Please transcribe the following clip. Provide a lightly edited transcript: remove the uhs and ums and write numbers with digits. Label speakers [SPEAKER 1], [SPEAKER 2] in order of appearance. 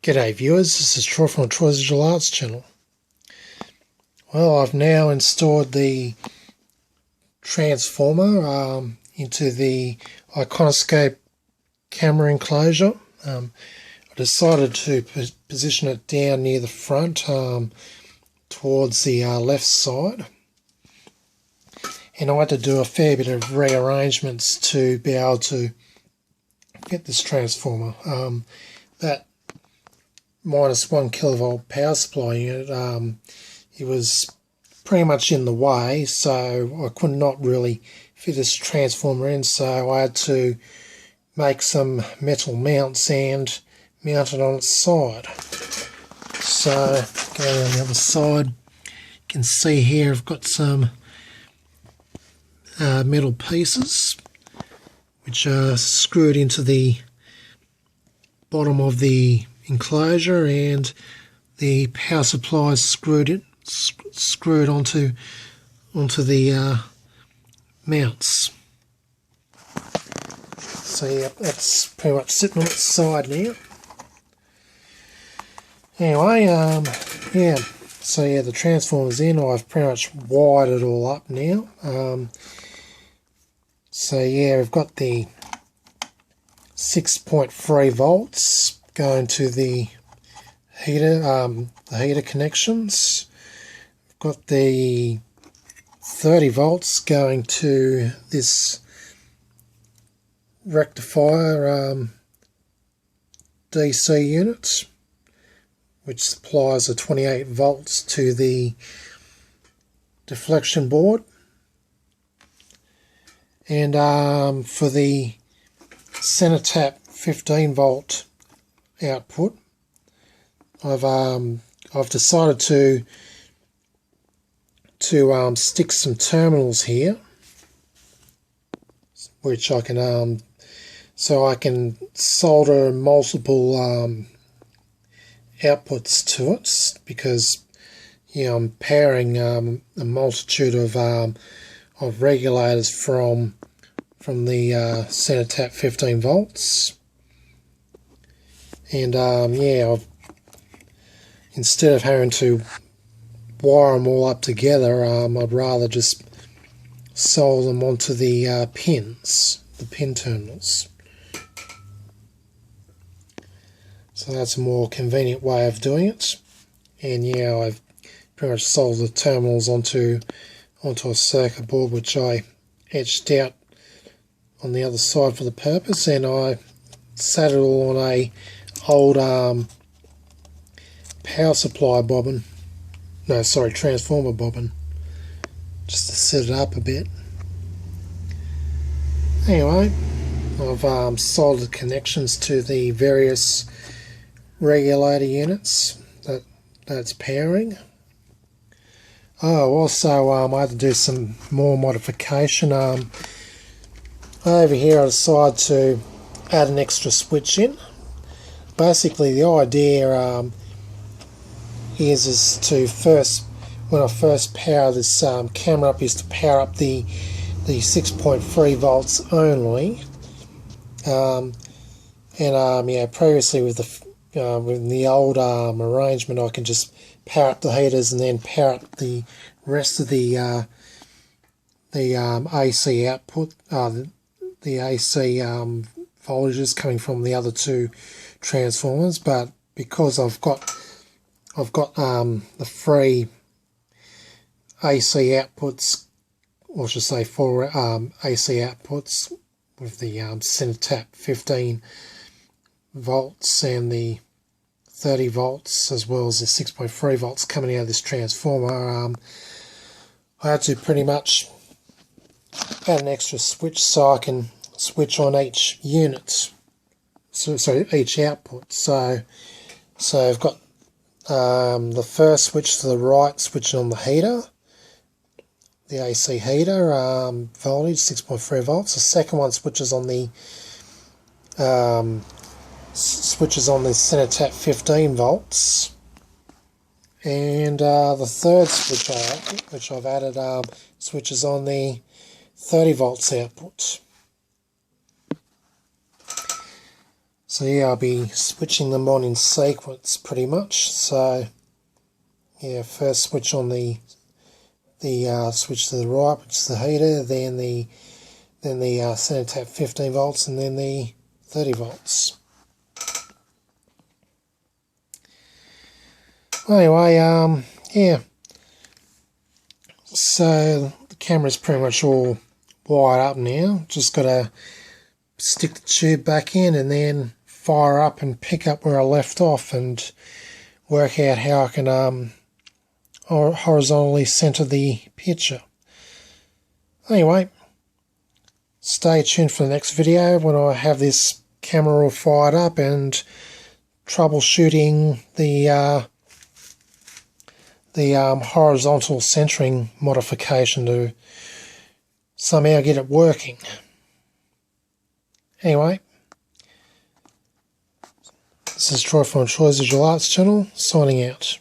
[SPEAKER 1] G'day viewers, this is Troy from Troy's Digital Arts channel. Well, I've now installed the transformer into the Iconoscope camera enclosure. I decided to position it down near the front towards the left side. And I had to do a fair bit of rearrangements to be able to get this transformer. That -1 kilovolt power supply unit, it was pretty much in the way, so I could not really fit this transformer in, so I had to make some metal mounts and mount it on its side. So going on the other side, you can see here I've got some metal pieces which are screwed into the bottom of the enclosure, and the power supply is screwed onto the mounts. So yeah, that's pretty much sitting on its side now. Anyway, yeah, so yeah, the transformer's in. I've pretty much wired it all up now. So yeah, we've got the 6.3 volts going to the heater connections. We've got the 30 volts going to this rectifier DC unit, which supplies a 28 volts to the deflection board. And for the center tap 15 volt output, I've decided to stick some terminals here, which I can so I can solder multiple outputs to it, because I'm powering a multitude of regulators from the center tap 15 volts. And yeah, instead of having to wire them all up together, I'd rather just solder them onto the pins, the pin terminals. So that's a more convenient way of doing it. And yeah, I've pretty much soldered the terminals onto a circuit board, which I etched out on the other side for the purpose, and I sat it all on a old power supply bobbin, transformer bobbin, just to set it up a bit. Anyway, I've soldered connections to the various regulator units that's powering. Oh, also I had to do some more modification. Over here I decided to add an extra switch in. Basically the idea is to when I first power this camera up, is to power up the 6.3 volts only. Yeah, previously with the old arrangement, I can just power up the heaters and then power up the rest of the AC output, the AC voltages coming from the other two transformers. But because I've got the free AC outputs, or I should say 4 AC outputs with the center tap 15 volts and the 30 volts, as well as the 6.3 volts coming out of this transformer, I had to pretty much add an extra switch so I can switch on each unit, so each output. So I've got the first switch to the right switching on the heater, the AC heater, voltage 6.3 volts. The second one switches on the center tap 15 volts, and the third switch which I've added switches on the 30 volts output. So yeah, I'll be switching them on in sequence pretty much. So yeah, first switch on the switch to the right, which is the heater, then the center tap 15 volts, and then the 30 volts. Anyway, yeah. So the camera's pretty much all wired up now. Just got to stick the tube back in and then fire up and pick up where I left off and work out how I can horizontally center the picture. Anyway, stay tuned for the next video when I have this camera all fired up and troubleshooting the horizontal centering modification to somehow get it working. Anyway, this is Troy from Troy's Visual Arts channel, signing out.